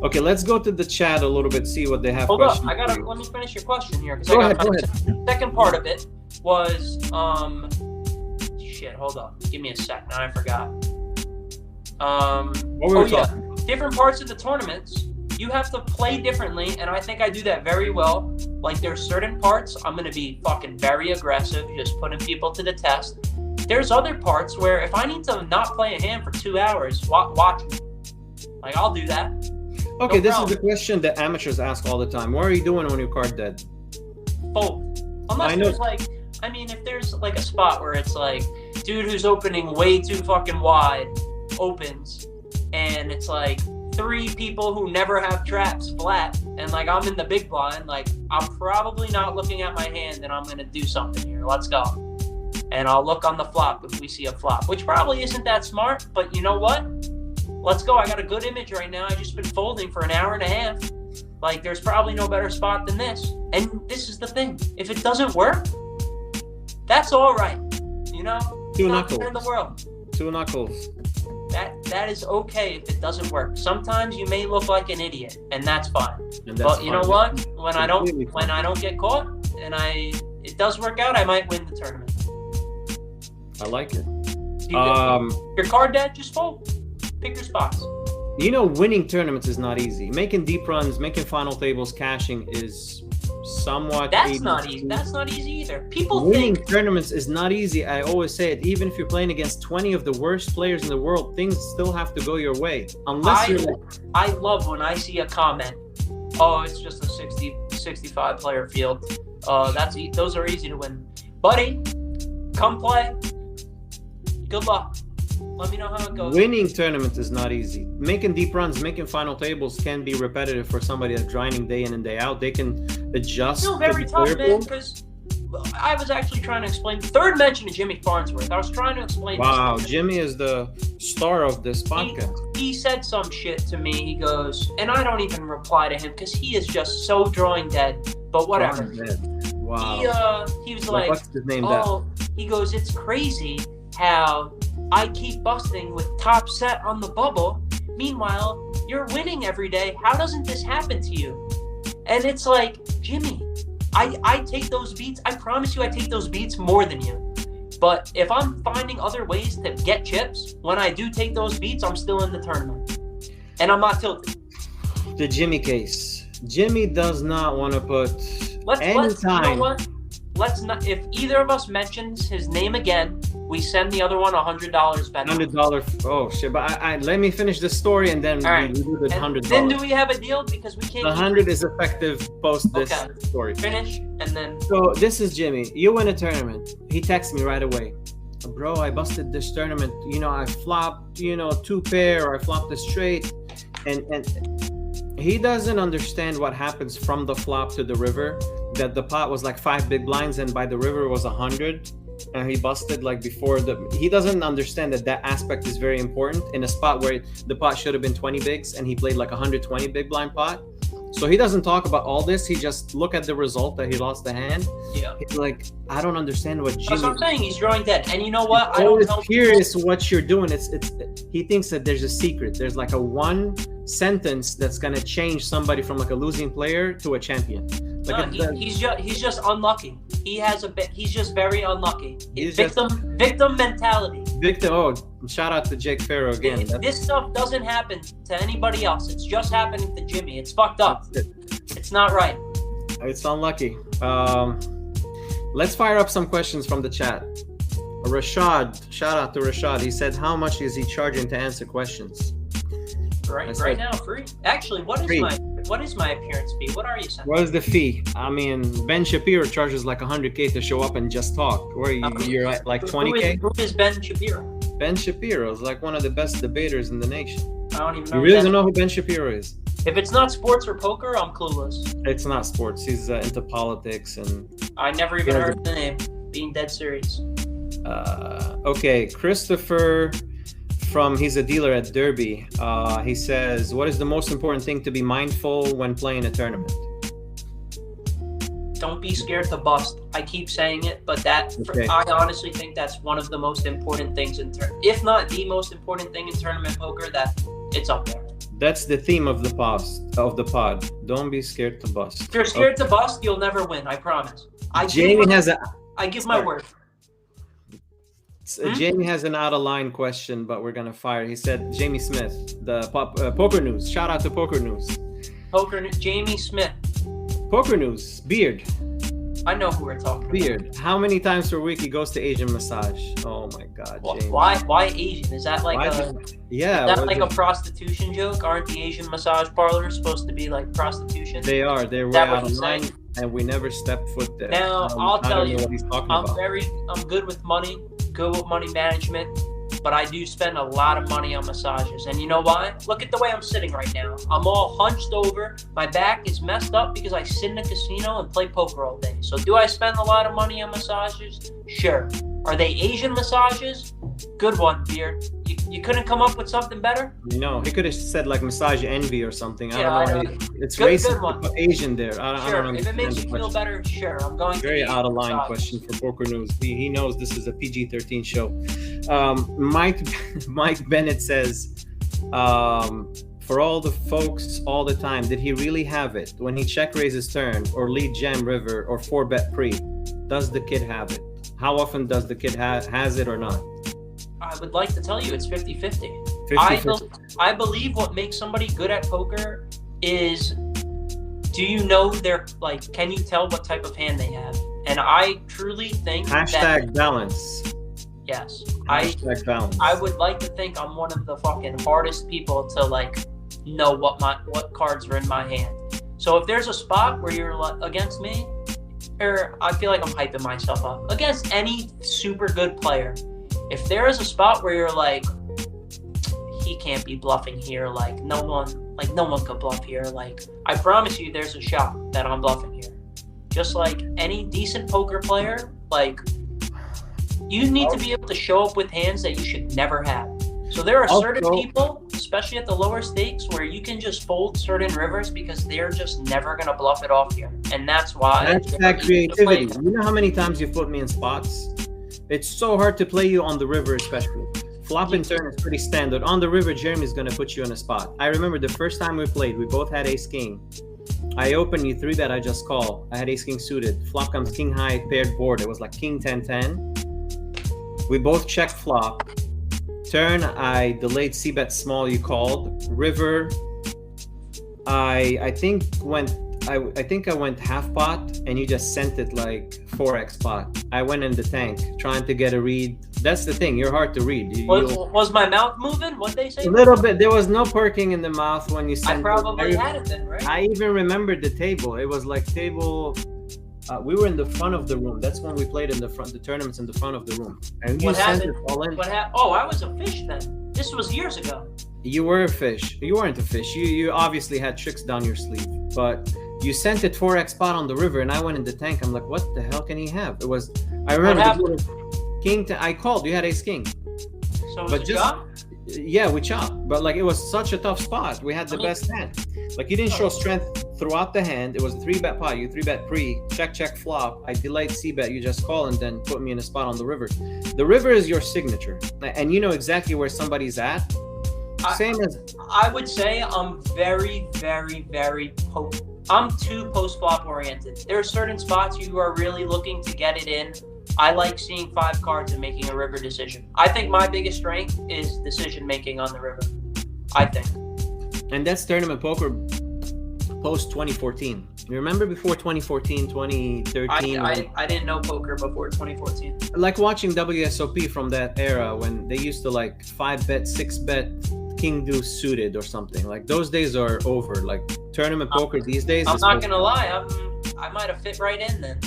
Okay, let's go to the chat a little bit, see what they have. Hold up, questions. let me finish your question here. Go ahead. Second part of it was, shit, hold up. Give me a sec, now I forgot. What were we talking? Different parts of the tournaments, you have to play differently, and I think I do that very well. Like, there's certain parts I'm going to be fucking very aggressive, just putting people to the test. There's other parts where if I need to not play a hand for 2 hours, watch me. Like, I'll do that. Okay, this is the question that amateurs ask all the time. What are you doing when your card dead? Fold. Unless there's like, I mean, if there's like a spot where it's like, dude who's opening way too fucking wide opens, and it's like 3 people who never have traps flat, and like I'm in the big blind, like I'm probably not looking at my hand and I'm gonna do something here. Let's go. And I'll look on the flop if we see a flop, which probably isn't that smart, but you know what? Let's go. I got a good image right now. I just been folding for an hour and a half. Like, there's probably no better spot than this. And this is the thing. If it doesn't work, that's all right. You know? 2 knuckles. In the world. 2 knuckles. That is okay if it doesn't work. Sometimes you may look like an idiot, and that's fine. But you know what? When I don't get caught and it does work out, I might win the tournament. I like it. Your card dead, just fold. Pick your spots. You know, winning tournaments is not easy. Making deep runs, making final tables, cashing is somewhat That's not easy. That's not easy either. Winning tournaments is not easy. I always say it. Even if you're playing against 20 of the worst players in the world, things still have to go your way. I love when I see a comment, oh, it's just a 65 player field. Those are easy to win. Buddy, come play. Good luck. Let me know how it goes. Winning tournaments is not easy. Making deep runs, making final tables can be repetitive for somebody that's grinding day in and day out. They can adjust. Still very tough, man, because I was actually trying to explain. Third mention of Jimmy Farnsworth. I was trying to explain. Wow, Jimmy is the star of this podcast. He said some shit to me. He goes, and I don't even reply to him because he is just so drawing dead. But whatever. Wow. He was like, what's his name? He goes, it's crazy how I keep busting with top set on the bubble. Meanwhile, you're winning every day. How doesn't this happen to you? And it's like, Jimmy, I take those beats. I promise you I take those beats more than you. But if I'm finding other ways to get chips, when I do take those beats, I'm still in the tournament. And I'm not tilted. The Jimmy case. Jimmy does not want to put you know what? Let's not. If either of us mentions his name again, we send the other one $100 back. $100. Oh shit! But I let me finish the story and then we do the $100. Then do we have a deal? Because we can't. The 100 is effective post this story. Finish and then. So this is Jimmy. You win a tournament. He texts me right away. Bro, I busted this tournament. You know, I flopped. 2 pair, or I flopped a straight, and he doesn't understand what happens from the flop to the river. That the pot was like 5 big blinds, and by the river it was 100, and he busted like before he doesn't understand that aspect is very important in a spot where the pot should have been 20 bigs and he played like 120 big blind pot. So he doesn't talk about all this. He just look at the result that he lost the hand. Yeah. He's like, I don't understand what Jimmy. That's what I'm saying. He's drawing dead. And you know what? I don't know. Curious what you're doing. He thinks that there's a secret. There's like a one sentence that's gonna change somebody from like a losing player to a champion. He's just unlucky. He's just very unlucky. Victim mentality. Oh, shout out to Jake Farrow again. This stuff doesn't happen to anybody else. It's just happening to Jimmy. It's fucked up. It's not right. It's unlucky. Let's fire up some questions from the chat. Rashad, shout out to Rashad. He said, how much is he charging to answer questions? Right now, free. Actually, what is my appearance fee? What are you saying? What is the fee? I mean, Ben Shapiro charges like $100K to show up and just talk. Where you're at like $20K? Who is Ben Shapiro? Ben Shapiro is like one of the best debaters in the nation. I don't even know. You really don't know who Ben Shapiro is? If it's not sports or poker, I'm clueless. It's not sports. He's into politics and. I never even heard the name. Being dead serious. Okay, Christopher. He's a dealer at Derby. He says, what is the most important thing to be mindful when playing a tournament? Don't be scared to bust. I keep saying it, but I honestly think that's one of the most important things if not the most important thing in tournament poker, that it's up there. That's the theme of the pod. Don't be scared to bust. If you're scared to bust, you'll never win. I promise. I give my word. Jamie has an out of line question, but we're gonna fire. He said, Jamie Smith, the Poker News. Shout out to Poker News. Jamie Smith. Poker News. Beard. I know who we're talking Beard. about. How many times per week he goes to Asian massage? Oh my God, Jamie. Why Asian? Is that like a prostitution joke? Aren't the Asian massage parlors supposed to be like prostitution? They are. They're way out of line, and we never stepped foot there. Now I'll tell you, what he's talking about. I'm good with money, good with money management, but I do spend a lot of money on massages. And you know why? Look at the way I'm sitting right now. I'm all hunched over. My back is messed up because I sit in a casino and play poker all day. So do I spend a lot of money on massages? Sure. Are they Asian massages? Good one, Beard. You couldn't come up with something better? No, he could have said like massage envy or something. Yeah, I don't know. It's racist to put Asian there. I don't if it makes you feel better, sure. I'm going very to out of line question for Poker News. He knows this is a PG-13 show. Mike Bennett says, for all the folks all the time, did he really have it when he check raise his turn or lead jam river or 4-bet pre? Does the kid have it? How often does the kid has it or not? I would like to tell you it's 50-50. I believe what makes somebody good at poker is, do you know can you tell what type of hand they have? And I truly think balance. Yes. Balance. I would like to think I'm one of the fucking hardest people to know what cards are in my hand. So if there's a spot where you're against me, or I feel like I'm hyping myself up against any super good player, if there is a spot where you're like, he can't be bluffing here, no one could bluff here, I promise you there's a shot that I'm bluffing here. Just like any decent poker player, you need to be able to show up with hands that you should never have. So there are certain people, especially at the lower stakes, where you can just fold certain rivers because they're just never going to bluff it off here. And that's why. That's that creativity. You know how many times you've put me in spots? It's so hard to play you on the river, especially. Flop and turn is pretty standard. On the river, Jeremy's going to put you in a spot. I remember the first time we played, we both had ace king. I open, you 3-bet, I just call. I had ace king suited. Flop comes king high, paired board. It was like king 10-10. We both checked flop. Turn, I delayed c-bet small, you called. River, I think I went half pot and you just sent it like 4x pot. I went in the tank trying to get a read. That's the thing, you're hard to read. Was my mouth moving? What'd they say? A little bit. There was no perking in the mouth when you sent it. I probably had it then, right? I even remembered the table. It was like table... we were in the front of the room. That's when we played in the tournaments in the front of the room. And what happened? Oh, I was a fish then. This was years ago. You were a fish. You weren't a fish. You obviously had tricks down your sleeve. But you sent it 4x spot on the river, and I went in the tank. I'm like, what the hell can he have? It was... I remember king... I called. You had ace king. So it was a chop? Yeah, we chopped. But it was such a tough spot. We had the best hand. You didn't show strength throughout the hand. It was a 3-bet pot. You 3-bet pre, check flop. I delayed c-bet. You just call and then put me in a spot on the river. The river is your signature, and you know exactly where somebody's at. I would say I'm very, very, very I'm too post flop oriented. There are certain spots you are really looking to get it in. I like seeing 5 cards and making a river decision. I think my biggest strength is decision making on the river. I think. And that's tournament poker post 2014. You remember before 2014, 2013? I didn't know poker before 2014. Like watching WSOP from that era when they used to 5-bet, 6-bet, king deuce suited or something. Those days are over. Tournament poker these days. I'm not going to lie. I might have fit right in then.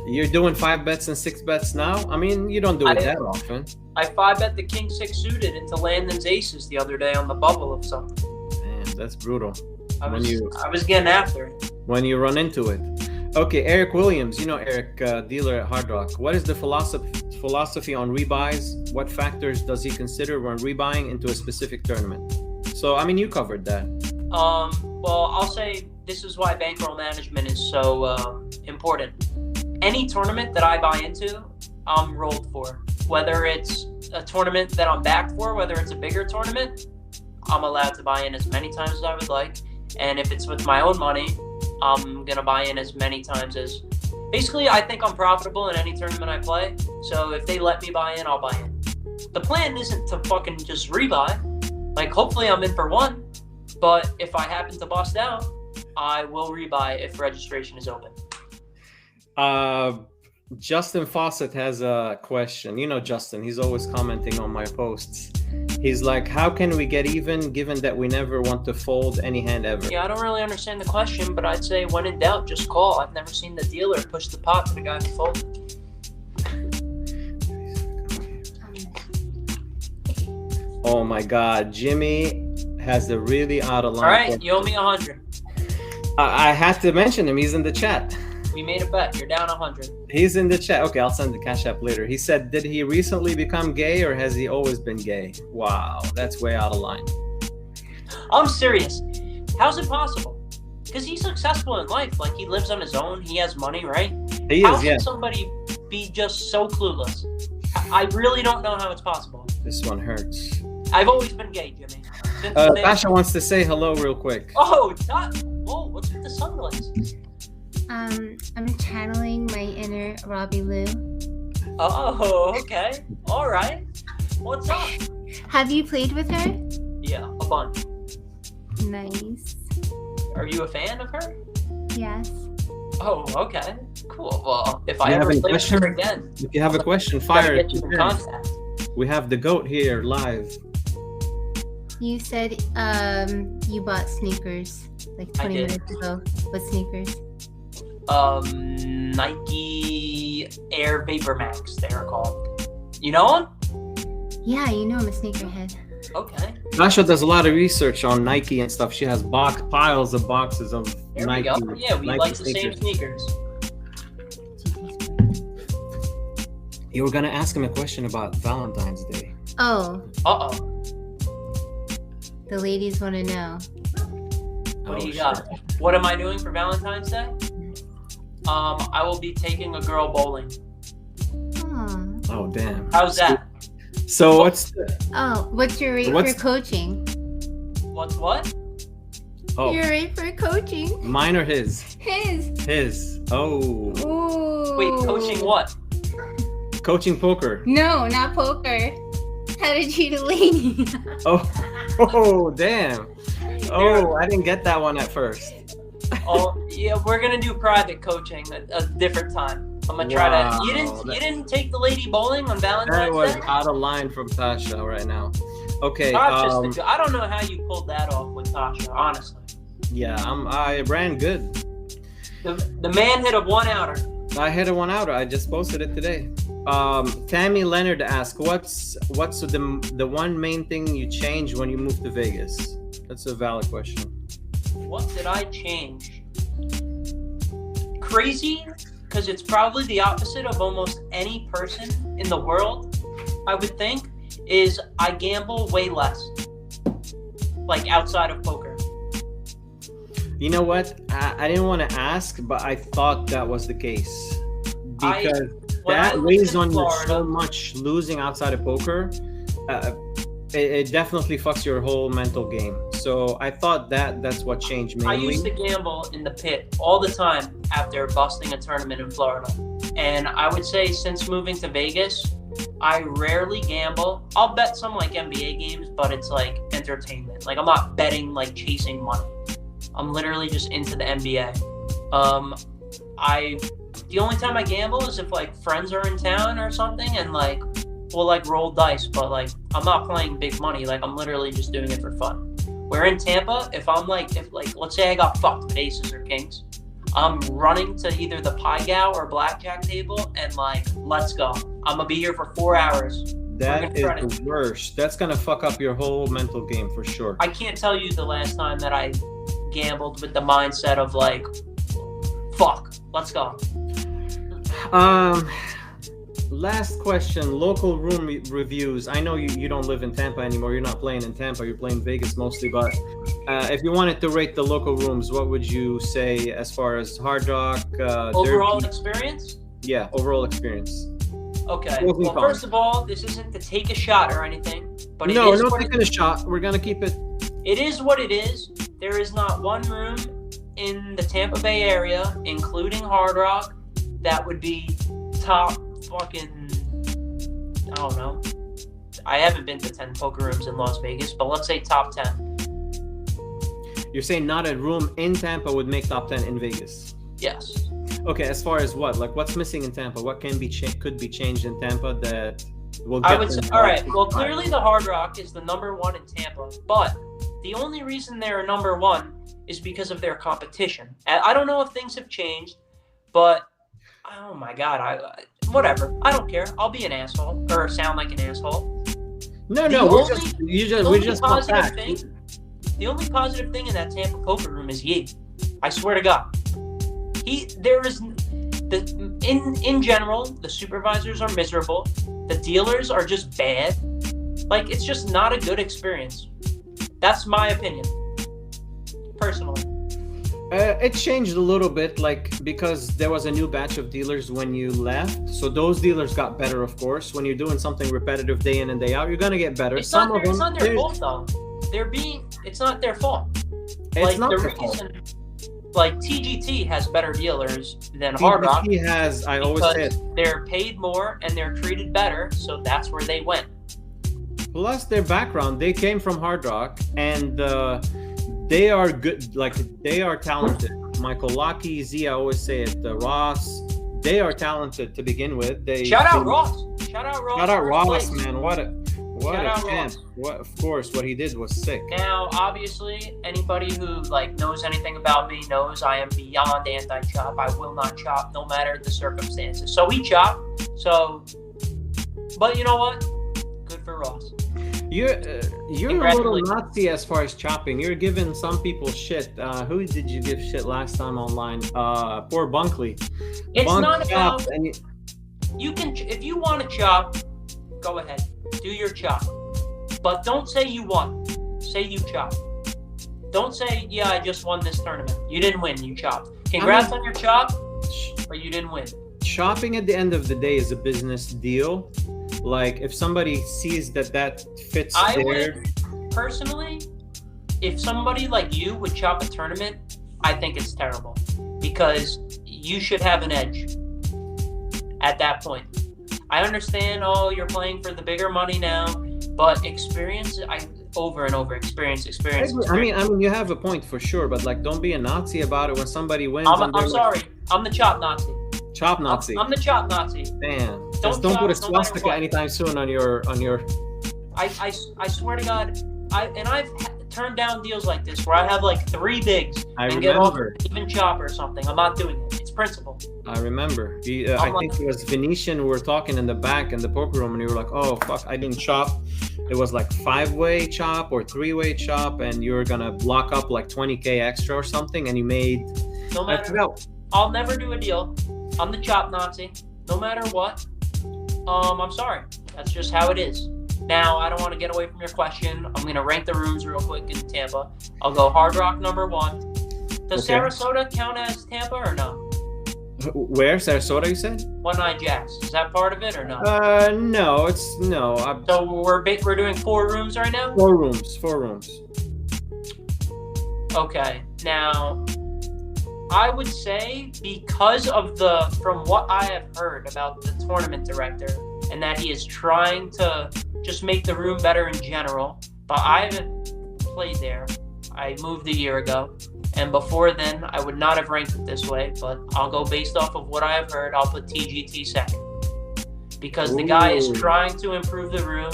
You're doing 5 bets and 6 bets now? I mean, you don't do it that often. I 5-bet the king 6 suited into Landon's aces the other day on the bubble of something. Man, that's brutal. I was getting after it. When you run into it. Okay, Eric Williams. You know Eric, dealer at Hard Rock. What is the philosophy on rebuys? What factors does he consider when rebuying into a specific tournament? So, I mean, you covered that. Well, I'll say this is why bankroll management is so important. Any tournament that I buy into, I'm rolled for. Whether it's a tournament that I'm backed for, whether it's a bigger tournament, I'm allowed to buy in as many times as I would like. And if it's with my own money, I'm going to buy in as many times as... Basically, I think I'm profitable in any tournament I play. So if they let me buy in, I'll buy in. The plan isn't to fucking just rebuy. Like, hopefully I'm in for one. But if I happen to bust out, I will rebuy if registration is open. Justin Fawcett has a question. You know Justin, he's always commenting on my posts. He's like, how can we get even given that we never want to fold any hand ever? Yeah, I don't really understand the question, but I'd say when in doubt, just call. I've never seen the dealer push the pot to the guy who folded. Oh my God, Jimmy has a really out of line. All right, you owe me 100. I had to mention him. He's in the chat. We made a bet. You're down 100. He's in the chat. Okay, I'll send the Cash App later. He said, did he recently become gay or has he always been gay? Wow, that's way out of line. I'm serious. How's it possible? Because he's successful in life. Like, he lives on his own. He has money, right? He How is, yeah. can somebody be just so clueless? I really don't know how it's possible. This one hurts. I've always been gay, Jimmy. Since the day- Tasha wants to say hello real quick. Oh, whoa, what's with the sunglasses? I'm channeling my inner Robbie Lou. Oh, okay. All right. What's up? Have you played with her? Yeah, a bunch. Nice. Are you a fan of her? Yes. Oh, okay. Cool. Well, if You I have ever any play with her questions? again, If you have a question, gotta fire get it. you in contact. We have the GOAT here live. You said you bought sneakers like 20 did. minutes ago. What sneakers? Nike Air Vapor Max, they are called. You know them? Yeah, you know I'm a sneakerhead. Okay. Tasha does a lot of research on Nike and stuff. She has piles of boxes of There Nike. we go. Yeah, we Nike like the same sneakers. You were gonna ask him a question about Valentine's Day. Oh, Uh-oh. the ladies want to know. What do you got? What am I doing for Valentine's Day? I will be taking a girl bowling. Oh damn. How's that? So what's What's your rate What's- for coaching? What's what? Your rate for coaching? Mine or his? His. His. Oh. Ooh. Wait, coaching what? Coaching poker. No, not poker. How to treat a lady. Oh damn. Oh, I didn't get that one at first. Oh, yeah, we're gonna do private coaching a different time. I'm gonna try Wow, to. You didn't take the lady bowling on That Valentine's was Day? out of line from Tasha right now. Okay. Tasha's I don't know how you pulled that off with Tasha, honestly. Yeah, I ran good. The man hit a one-outer. I hit a one outer. I just posted it today. Tammy Leonard asked, "What's the one main thing you changed when you moved to Vegas?" That's a valid question. What did I change? Crazy, because it's probably the opposite of almost any person in the world, I would think, is I gamble way less. Like outside of poker. You know what? I didn't want to ask, but I thought that was the case because when I that lived weighs in on you Florida- so much. Losing outside of poker, it definitely fucks your whole mental game. So I thought that's what changed I mainly. used to gamble in the pit all the time after busting a tournament in Florida. And I would say since moving to Vegas, I rarely gamble. I'll bet some like NBA games, but it's like entertainment. Like I'm not betting like chasing money. I'm literally just into the NBA. The only time I gamble is if like friends are in town or something and like we'll like roll dice, but like I'm not playing big money. Like I'm literally just doing it for fun. Where in Tampa, if let's say I got fucked with aces or kings, I'm running to either the pie gow or blackjack table and like, let's go. I'm gonna be here for 4 hours. That is the worst. That's gonna fuck up your whole mental game for sure. I can't tell you the last time that I gambled with the mindset of like, fuck, let's go. Last question, local room reviews. I know you don't live in Tampa anymore. You're not playing in Tampa. You're playing Vegas mostly. But if you wanted to rate the local rooms, what would you say as far as Hard Rock? Overall Derby? experience? Yeah, overall experience. Okay. Pros and Well, cons. first of all, this isn't to take a shot or anything, but No, taking a shot. We're gonna keep it It is what it is. There is not one room in the Tampa Bay area, including Hard Rock, that would be top fucking, I don't know. I haven't been to 10 poker rooms in Las Vegas, but let's say top 10. You're saying not a room in Tampa would make top 10 in Vegas? Yes. Okay, as far as what? Like, what's missing in Tampa? What can be could be changed in Tampa that will get... I would say, all right, well, clearly the Hard Rock is the number one in Tampa, but the only reason they're number one is because of their competition. And I don't know if things have changed, but oh my God, whatever. I don't care. I'll be an asshole or sound like an asshole. No, The only positive thing in that Tampa poker room is Yee. I swear to God. In general, the supervisors are miserable. The dealers are just bad. Like, it's just not a good experience. That's my opinion, personally. It changed a little bit, like, because there was a new batch of dealers when you left. So those dealers got better, of course. When you're doing something repetitive day in and day out, you're gonna get better. It's not their fault, though. It's not their fault. It's not their fault. Like, TGT has better dealers than Hard Rock. TGT has, I always say it. They're paid more and they're treated better, so that's where they went. Plus their background, they came from Hard Rock, and they are good, like, they are talented. Michael Lockey, Z, I always say it, Ross, they are talented to begin with. Shout out Ross, man. What a champ. What, of course, what he did was sick. Now, obviously, anybody who knows anything about me knows I am beyond anti-chop. I will not chop, no matter the circumstances. So we chop. But you know what? Good for Ross. You're a little Nazi as far as chopping. You're giving some people shit. Who did you give shit last time online? Poor Bunkley. It's not about. You can, if you want to chop, go ahead, do your chop. But don't say you won. Say you chopped. Don't say, yeah, I just won this tournament. You didn't win. You chopped. Congrats on your chop, but you didn't win. Chopping at the end of the day is a business deal. Like, if somebody sees that fits I would, personally, if somebody like you would chop a tournament, I think it's terrible. Because you should have an edge at that point. I understand, you're playing for the bigger money now, but experience, over and over, experience. I mean, you have a point for sure, but don't be a Nazi about it when somebody wins. I'm sorry, I'm the chop Nazi. Chop Nazi. I'm the chop Nazi. Damn. Don't put a swastika anytime soon on your. I swear to God, I've turned down deals like this where I have 3 bigs and get off even chop or something. I'm not doing it. It's principle. I remember. I think it was Venetian. We were talking in the back in the poker room, and you were like, "Oh fuck, I didn't chop." It was 5-way chop or 3-way chop, and you were gonna block up $20K extra or something, and you made. No matter. I'll never do a deal. I'm the chop Nazi. No matter what. I'm sorry. That's just how it is. Now, I don't want to get away from your question. I'm going to rank the rooms real quick in Tampa. I'll go Hard Rock number 1. Does Sarasota count as Tampa or no? Where? Sarasota, you said? One Eye Jacks. Is that part of it or no? No. So we're doing 4 rooms right now? 4 rooms. Okay. Now, I would say because of from what I have heard about the tournament director, and that he is trying to just make the room better in general, but I haven't played there. I moved a year ago, and before then, I would not have ranked it this way, but I'll go based off of what I have heard. I'll put TGT second. Because the guy is trying to improve the room,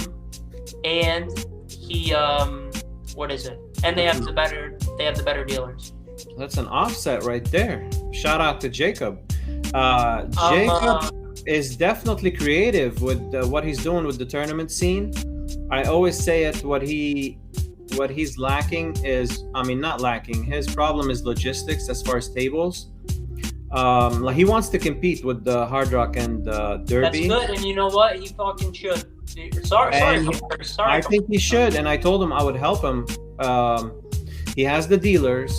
and he, what is it? And they have the better dealers. That's an offset right there. Shout out to Jacob. Jacob is definitely creative with what he's doing with the tournament scene. I always say it. What he's lacking is, not lacking. His problem is logistics as far as tables. He wants to compete with the Hard Rock and Derby. That's good, and you know what? He fucking should. Sorry. I think he should, and I told him I would help him. He has the dealers.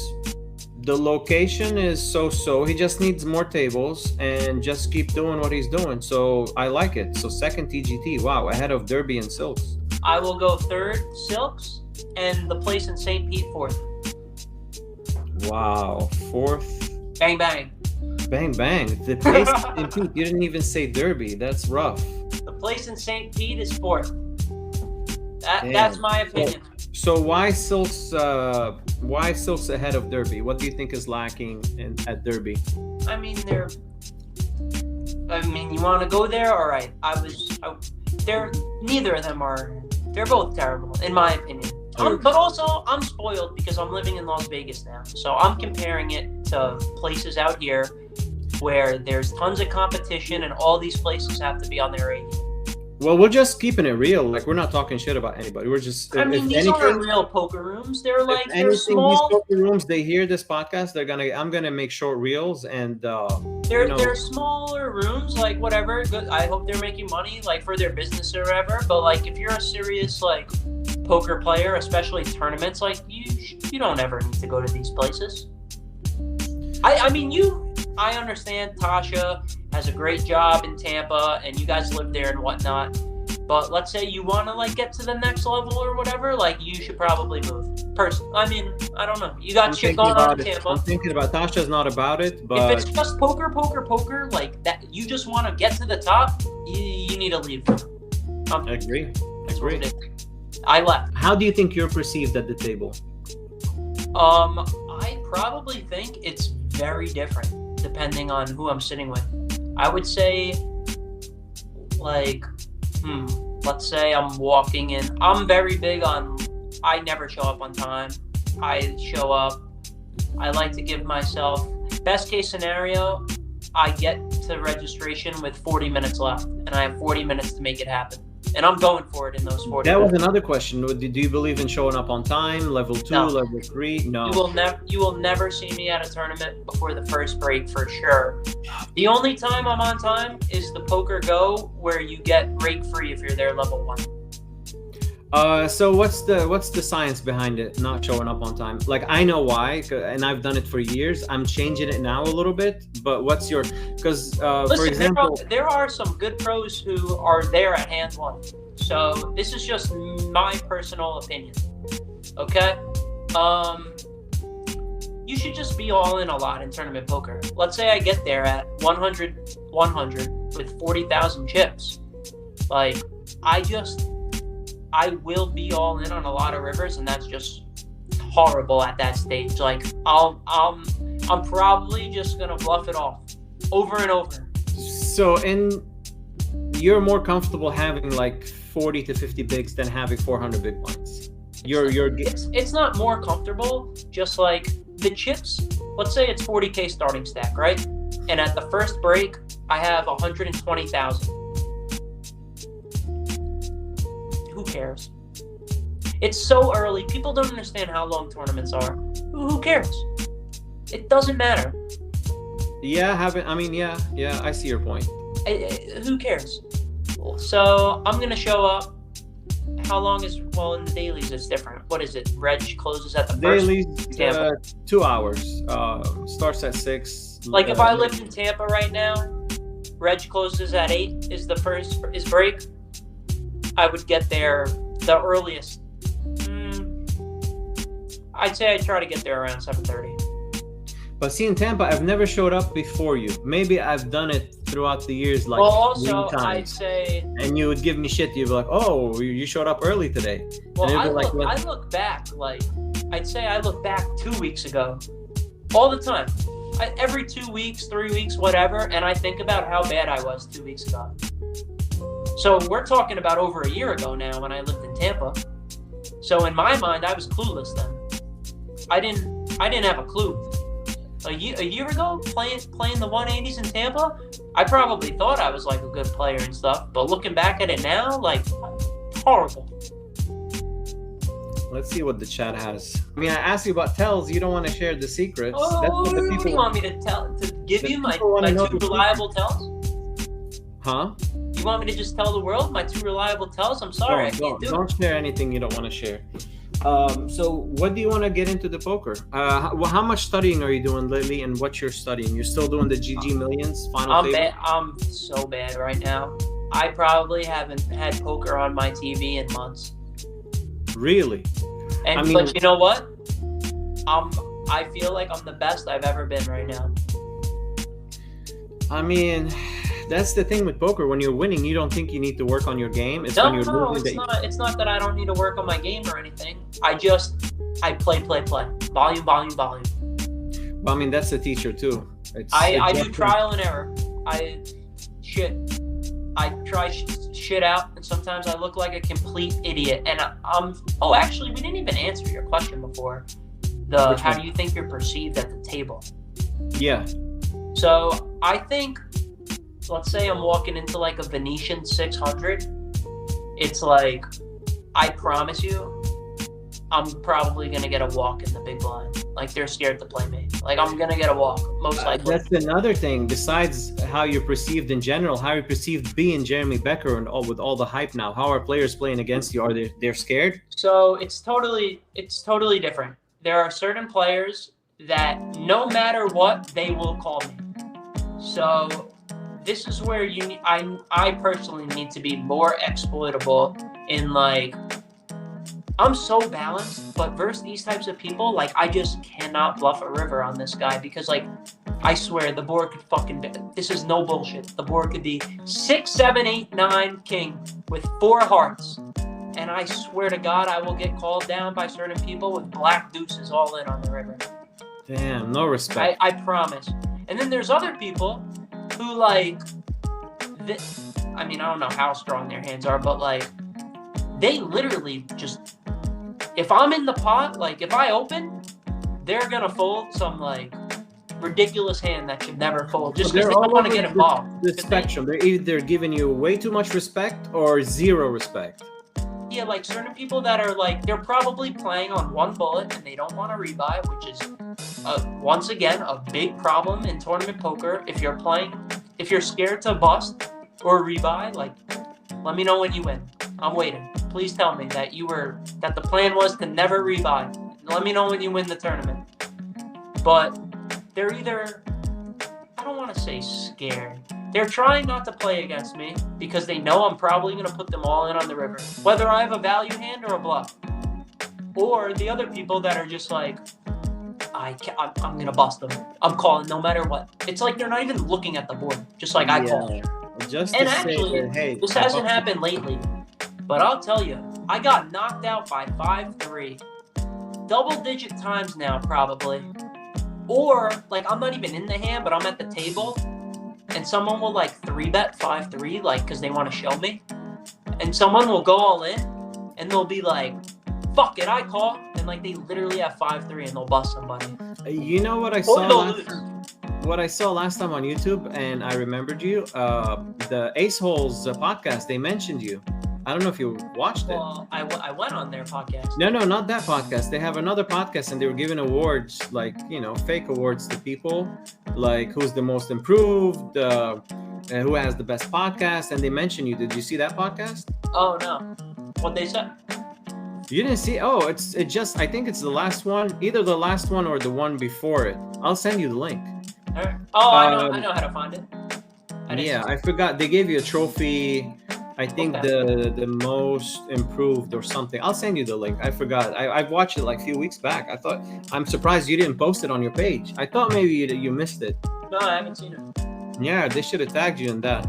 The location is so. He just needs more tables and just keep doing what he's doing. So I like it. So second TGT. Wow, ahead of Derby and Silks. I will go third Silks, and the place in St. Pete 4th. Wow, 4th. Bang bang. Bang bang. The place in St. Pete. You didn't even say Derby. That's rough. The place in St. Pete is 4th. That's my opinion. So why Silks ahead of Derby? What do you think is lacking at Derby? I mean, you want to go there? All right. Neither of them are. They're both terrible, in my opinion. But also, I'm spoiled because I'm living in Las Vegas now. So I'm comparing it to places out here where there's tons of competition and all these places have to be on their A. Well, we're just keeping it real. Like, we're not talking shit about anybody. We're just. These aren't real poker rooms. They're like they're small. These poker rooms, they hear this podcast. I'm gonna make short reels and. They're smaller rooms, like whatever. I hope they're making money, like for their business or whatever. But like, if you're a serious like poker player, especially tournaments, like you don't ever need to go to these places. I understand Tasha has a great job in Tampa and you guys live there and whatnot. But let's say you want to like get to the next level or whatever, like you should probably move. I don't know. You got shit going on in Tampa. I'm thinking about Tasha's not about it, but if it's just poker, like that, you just want to get to the top, you need to leave. I agree. I left. How do you think you're perceived at the table? I probably think it's very different depending on who I'm sitting with. I would say, like, let's say I'm walking in. I'm very big on, I never show up on time. I show up. I like to give myself, best case scenario, I get to registration with 40 minutes left, and I have 40 minutes to make it happen. And I'm going for it in those 40 That minutes. was another question. Do you believe in showing up on time? Level 2, No. level 3? No. You will never see me at a tournament before the first break for sure. The only time I'm on time is the Poker Go, where you get break free if you're there level 1. So what's the science behind it not showing up on time? Like, I know why, and I've done it for years. I'm changing it now a little bit, but what's your, because for example, there are some good pros who are there at hand 1. So this is just my personal opinion. Okay? You should just be all in a lot in tournament poker. Let's say I get there at 100 with 40,000 chips. Like, I will be all in on a lot of rivers, and that's just horrible at that stage. Like, I'm probably just gonna bluff it off over and over. So, you're more comfortable having like 40 to 50 bigs than having 400 big blinds. It's not more comfortable. Just like the chips. Let's say it's 40K starting stack, right? And at the first break, I have 120,000. Who cares? It's so early. People don't understand how long tournaments are. Who cares? It doesn't matter. Yeah, I see your point. Who cares? So I'm gonna show up. How long is, well, in the dailies it's different. What is it? Reg closes at the first. Dailies, 2 hours. Starts at 6. Like if I lived in Tampa right now, Reg closes at 8 is break. I would get there the earliest. I'd say I'd try to get there around 7:30. But see, in Tampa, I've never showed up before you. Maybe I've done it throughout the years, like, well, also, 3 times. I'd say... And you would give me shit. You'd be like, oh, you showed up early today. Well, I look back, like, I'd say I look back 2 weeks ago. All the time. Every 2 weeks, 3 weeks, whatever, and I think about how bad I was 2 weeks ago. So we're talking about over a year ago now when I lived in Tampa. So in my mind, I was clueless then. I didn't have a clue. A year ago, playing the 180s in Tampa, I probably thought I was like a good player and stuff. But looking back at it now, like, horrible. Let's see what the chat has. I mean, I asked you about tells. You don't want to share the secrets. Oh, That's what the what people do you want me to give you my 2 reliable tells? Huh? You want me to just tell the world my 2 reliable tells? I'm sorry, Don't share anything you don't want to share. So what do you want to get into the poker? How much studying are you doing lately, and what you're studying? You're still doing the GG Millions final table? I'm so bad right now. I probably haven't had poker on my TV in months. Really? And but you know what? I feel like I'm the best I've ever been right now. I mean, that's the thing with poker. When you're winning, you don't think you need to work on your game. It's No, when you're losing. It's not that I don't need to work on my game or anything. I play. Volume. Well, I mean, that's the teacher too. I do trial and error. I try shit out, and sometimes I look like a complete idiot. And actually, we didn't even answer your question before. How do you think you're perceived at the table? Yeah. So I think, let's say I'm walking into like a Venetian 600. It's like, I promise you, I'm probably going to get a walk in the big blind. Like, they're scared to play me. Like, I'm going to get a walk, most likely. That's another thing. Besides how you're perceived in general, how you're perceived being Jeremy Becker and with all the hype now. How are players playing against you? Are they're scared? So it's totally different. There are certain players that no matter what, they will call me. So this is where I personally need to be more exploitable in, like, I'm so balanced, but versus these types of people, like, I just cannot bluff a river on this guy because, like, I swear the board could fucking be, this is no bullshit. The board could be 6, 7, 8, 9 king with 4 hearts. And I swear to God, I will get called down by certain people with black deuces all in on the river. Damn, no respect. I promise. And then there's other people who, like, I mean, I don't know how strong their hands are, but, like, they literally just, if I'm in the pot, like, if I open, they're going to fold some, like, ridiculous hand that should never fold just because they don't want to get involved. The spectrum. They're either giving you way too much respect or zero respect. Yeah, like, certain people that are, like, they're probably playing on one bullet and they don't want to rebuy, which is, once again, a big problem in tournament poker. If you're scared to bust or rebuy, like, let me know when you win. I'm waiting. Please tell me that the plan was to never rebuy. Let me know when you win the tournament. But they're either, I don't want to say scared. They're trying not to play against me because they know I'm probably going to put them all in on the river, whether I have a value hand or a bluff. Or the other people that are just like, I'm going to bust them. I'm calling no matter what. It's like they're not even looking at the board, just like I call. Just and to actually, say that, hey, this hasn't happened lately, but I'll tell you, I got knocked out by 5-3. Double-digit times now, probably. Or, like, I'm not even in the hand, but I'm at the table, and someone will, like, 3-bet 5-3, like, because they want to show me. And someone will go all in, and they'll be like, fuck it, I call. And, like, they literally have 5-3, and they'll bust somebody. You know what I saw last time on YouTube, and I remembered you? The Ace Holes podcast, they mentioned you. I don't know if you watched it. Well, I went on their podcast. No, not that podcast. They have another podcast, and they were giving awards, like, you know, fake awards to people, like who's the most improved, who has the best podcast, and they mentioned you. Did you see that podcast? Oh, no. What'd they say? You didn't see? Oh, I think it's the last one, either the last one or the one before it. I'll send you the link. All right. Oh, I know how to find it. I forgot. They gave you a trophy. I think the most improved or something. I'll send you the link. I forgot. I watched it like a few weeks back. I'm surprised you didn't post it on your page. I thought maybe you missed it. No, I haven't seen it. Yeah, they should have tagged you in that.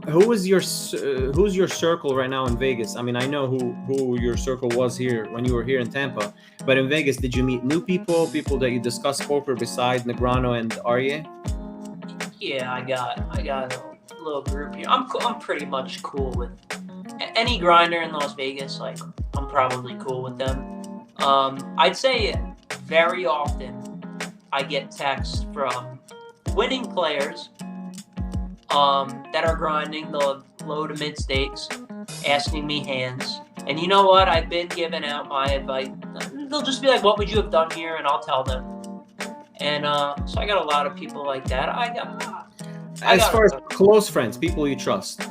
Who's your circle right now in Vegas? I mean, I know who your circle was here when you were here in Tampa, but in Vegas, did you meet new people that you discuss poker besides Negrano and Arye? Yeah, I got a little group here. I'm pretty much cool with any grinder in Las Vegas. Like, I'm probably cool with them. I'd say very often I get texts from winning players that are grinding the low to mid stakes, asking me hands. And you know what? I've been giving out my advice. They'll just be like, what would you have done here? And I'll tell them. And so I got a lot of people like that. As far as close friends, people you trust.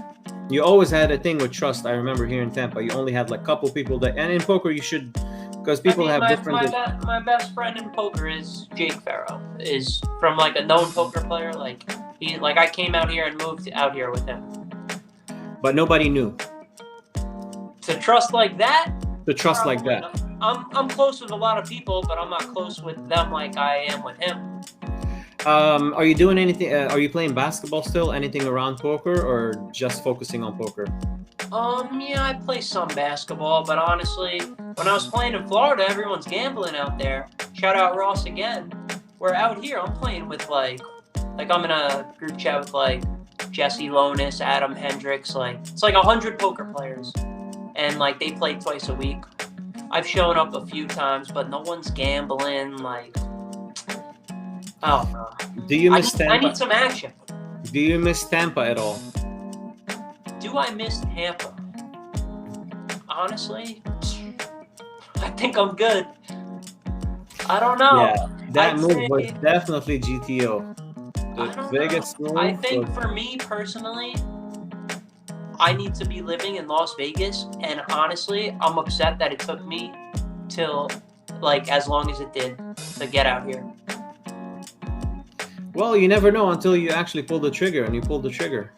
You always had a thing with trust. I remember here in Tampa, you only had like a couple people that, and in poker you should, because people have different. My best friend in poker is Jake Farrow. Is from like a known poker player. Like I came out here and moved out here with him. But nobody knew. To trust like that, to trust like Probably that. not. I'm close with a lot of people, but I'm not close with them like I am with him. Are you doing anything? Are you playing basketball still? Anything around poker, or just focusing on poker? Yeah, I play some basketball, but honestly, when I was playing in Florida, everyone's gambling out there. Shout out Ross again. We're out here, I'm playing with like I'm in a group chat with like Jesse Lonis, Adam Hendricks, like it's like 100 poker players, and like they play twice a week. I've shown up a few times, but no one's gambling. Like, oh no. Do you miss I Tampa? need some action. Do you miss Tampa at all? Do I miss Tampa? Honestly, I think I'm good. I don't know. Yeah, that I'd move say- was definitely GTO. I The don't biggest know. move. I think was- for me personally, I need to be living in Las Vegas, and honestly, I'm upset that it took me till like as long as it did to get out here. Well, you never know until you actually pull the trigger, and you pulled the trigger.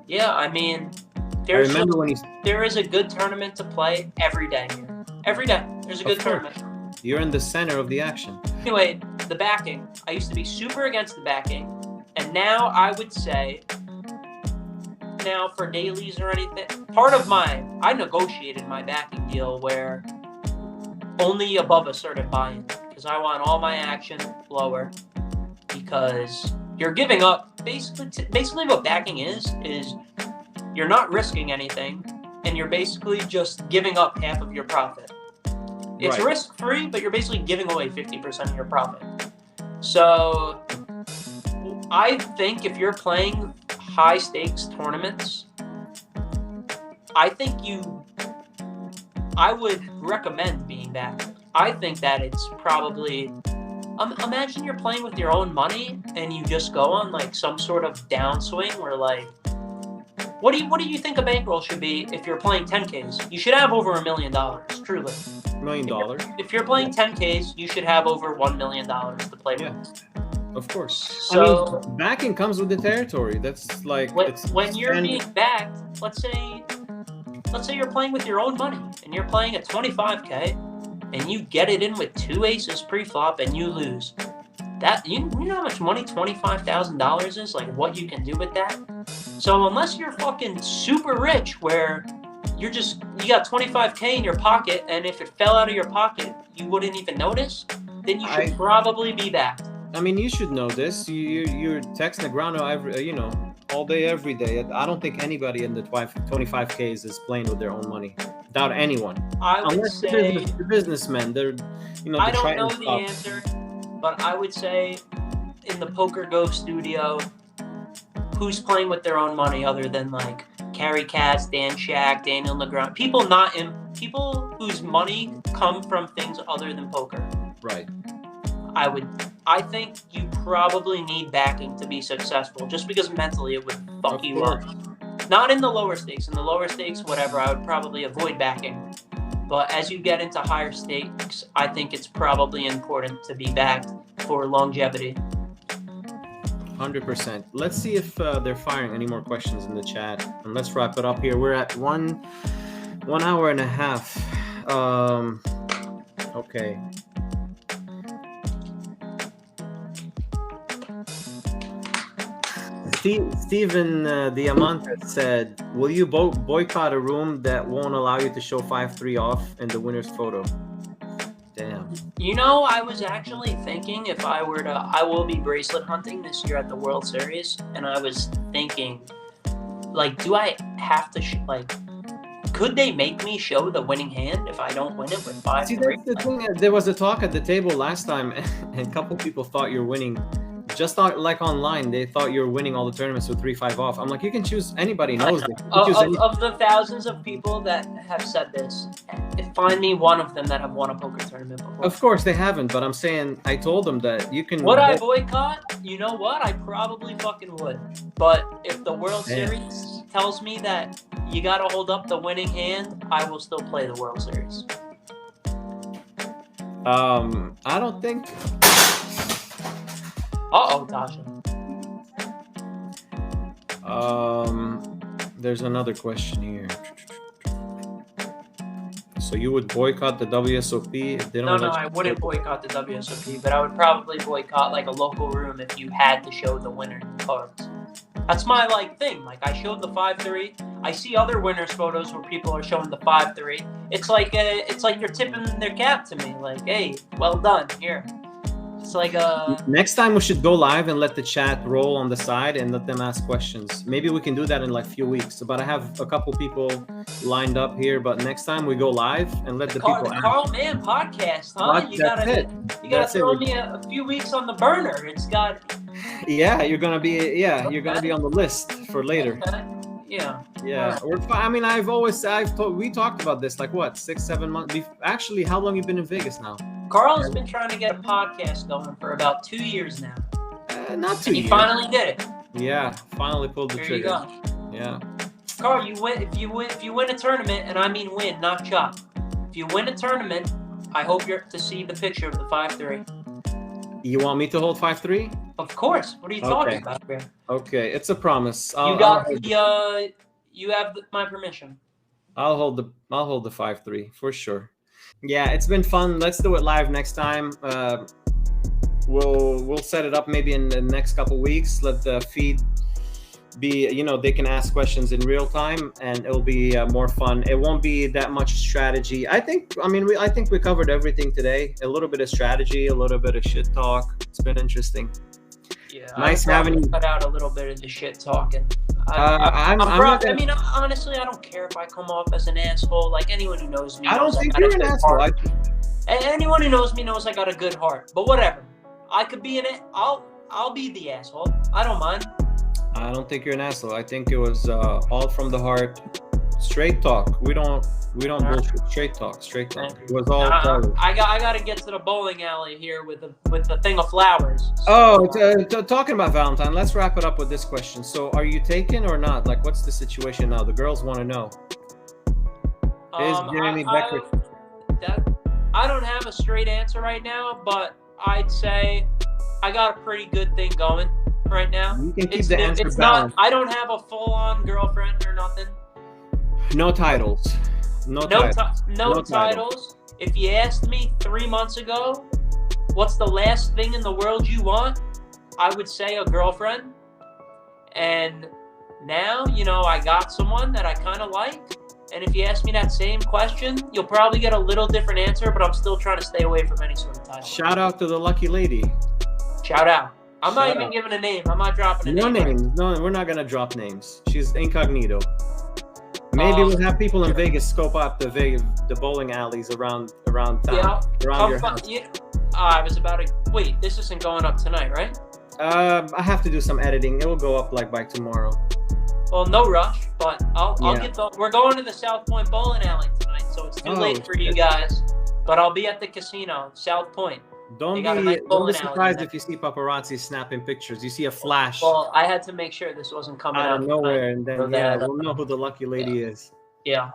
Yeah, I mean, I remember when there is a good tournament to play every day here. Every day, there's a good Of course. tournament. you're in the center of the action. Anyway, the backing. I used to be super against the backing, and now I would say, now for dailies or anything, I negotiated my backing deal where only above a certain buy-in, because I want all my action lower, because you're giving up, basically what backing is you're not risking anything, and you're basically just giving up half of your profit. It's Right. risk-free, but you're basically giving away 50% of your profit. So I think if you're playing high-stakes tournaments, I would recommend being back. I think that it's probably... imagine you're playing with your own money, and you just go on like some sort of downswing where like... What do you think a bankroll should be if you're playing 10Ks? You should have over $1 million, truly. $1 million. If you're playing 10Ks, you should have over $1 million to play Yeah. with. Of course. So- I mean, backing comes with the territory. That's like When you're and- being backed, let's say you're playing with your own money and you're playing at 25K and you get it in with 2 aces pre-flop and you lose. That you know how much money $25,000 is? Like what you can do with that? So unless you're fucking super rich where you got 25K in your pocket, and if it fell out of your pocket you wouldn't even notice, then you should probably be backed. I mean, you should know this. You're texting Negrano all day, every day. I don't think anybody in the 25Ks is playing with their own money. Without anyone. I would Unless say the businessmen, they're, I the don't know Triton the stuff. answer, but I would say in the Poker Go studio, who's playing with their own money other than like Carrie Katz, Dan Shack, Daniel Negron, people whose money come from things other than poker. Right. I think you probably need backing to be successful, just because mentally it would fuck Of you course. up. Not in the lower stakes. In the lower stakes, whatever, I would probably avoid backing. But as you get into higher stakes, I think it's probably important to be backed for longevity. 100%. Let's see if they're firing any more questions in the chat, and let's wrap it up here. We're at 1 hour and a half. Okay. Steven Diamante said, "Will you boycott a room that won't allow you to show 5-3 off in the winner's photo?" Damn. You know, I was actually thinking if I will be bracelet hunting this year at the World Series, and I was thinking, like, do I have to, could they make me show the winning hand if I don't win it with 5-3? See, that's the thing. There was a talk at the table last time, and a couple people thought you're winning. Just not like online, they thought you were winning all the tournaments with 3-5 off. I'm like, you can choose. Anybody knows this. Of the thousands of people that have said this, find me one of them that have won a poker tournament before. Of course they haven't, but I'm saying I told them that you can. Would I boycott? You know what? I probably fucking would. But if the World Yeah. Series tells me that you gotta hold up the winning hand, I will still play the World Series. I don't think. Uh-oh, Tasha. There's another question here. So you would boycott the WSOP if they don't No, let you I wouldn't boycott the WSOP, but I would probably boycott like a local room if you had to show the winner cards. That's my like thing. Like I showed the 5-3. I see other winners photos where people are showing the 5-3. It's like you're tipping their cap to me. Like, hey, well done. Here. It's like Next time we should go live and let the chat roll on the side and let them ask questions. Maybe we can do that in like a few weeks. But I have a couple people lined up here. But next time we go live and let the people ask. Carl Mann podcast, huh? You gotta throw me a few weeks on the burner. It's got. Yeah, you're gonna be on the list for later. Okay. Yeah. Yeah. I mean, we talked about this like what 6-7 months. Actually, how long you been in Vegas now? Carl's been trying to get a podcast going for about 2 years now. Not 2 years. He finally did it. Yeah, finally pulled the trigger. There you go. Yeah. Carl, if you win a tournament, and I mean win, not chop. If you win a tournament, I hope you're to see the picture of the 5-3. You want me to hold 5-3? Of course. What are you talking about, man? Okay, it's a promise. You have my permission. I'll hold the 5-3 for sure. Yeah, it's been fun. Let's do it live next time. We'll set it up maybe in the next couple weeks. Let the feed be, they can ask questions in real time, and it'll be more fun. It won't be that much strategy. I think we covered everything today. A little bit of strategy, a little bit of shit talk. It's been interesting. Yeah, nice having you. Cut out a little bit of the shit talking. Honestly, I don't care if I come off as an asshole. Like anyone who knows me, I don't think you're an asshole. Anyone who knows me knows I got a good heart. But whatever, I could be in it. I'll be the asshole. I don't mind. I don't think you're an asshole. I think it was all from the heart, straight talk. We don't bullshit. Straight talk. It was all. I got to get to the bowling alley here with the thing of flowers. So. Talking about Valentine, let's wrap it up with this question. So, are you taken or not? Like, what's the situation now? The girls want to know. Is Jeremy Becker? I don't have a straight answer right now, but I'd say I got a pretty good thing going right now. You can keep the answer balanced. I don't have a full-on girlfriend or nothing. No titles. No titles. If you asked me 3 months ago, what's the last thing in the world you want? I would say a girlfriend. And now, I got someone that I kind of like. And if you ask me that same question, you'll probably get a little different answer, but I'm still trying to stay away from any sort of title. Shout out to the lucky lady. Shout out. I'm not even giving a name. I'm not dropping a name. No names. No, we're not going to drop names. She's incognito. Maybe we'll have people in Vegas scope out the bowling alleys around town, around your house. I was about to wait. This isn't going up tonight, right? I have to do some editing. It will go up like by tomorrow. Well, no rush, but I'll get we're going to the South Point bowling alley tonight, so it's too late for you guys. But I'll be at the casino, South Point. Don't be surprised if you see paparazzi snapping pictures. You see a flash. Well, I had to make sure this wasn't coming out of nowhere, and then we'll know who the lucky lady is. Yeah.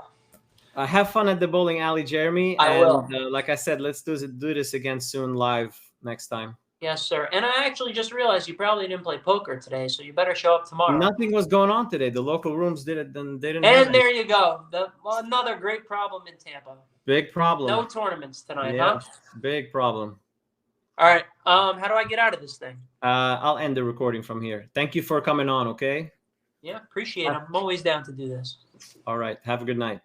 Have fun at the bowling alley, Jeremy. I will. Like I said, let's do this again soon, live next time. Yes, sir. And I actually just realized you probably didn't play poker today, so you better show up tomorrow. Nothing was going on today. The local rooms didn't. And there you go. Another great problem in Tampa. Big problem. No tournaments tonight, huh? Big problem. All right. How do I get out of this thing? I'll end the recording from here. Thank you for coming on, okay? Yeah, appreciate it. I'm always down to do this. All right. Have a good night.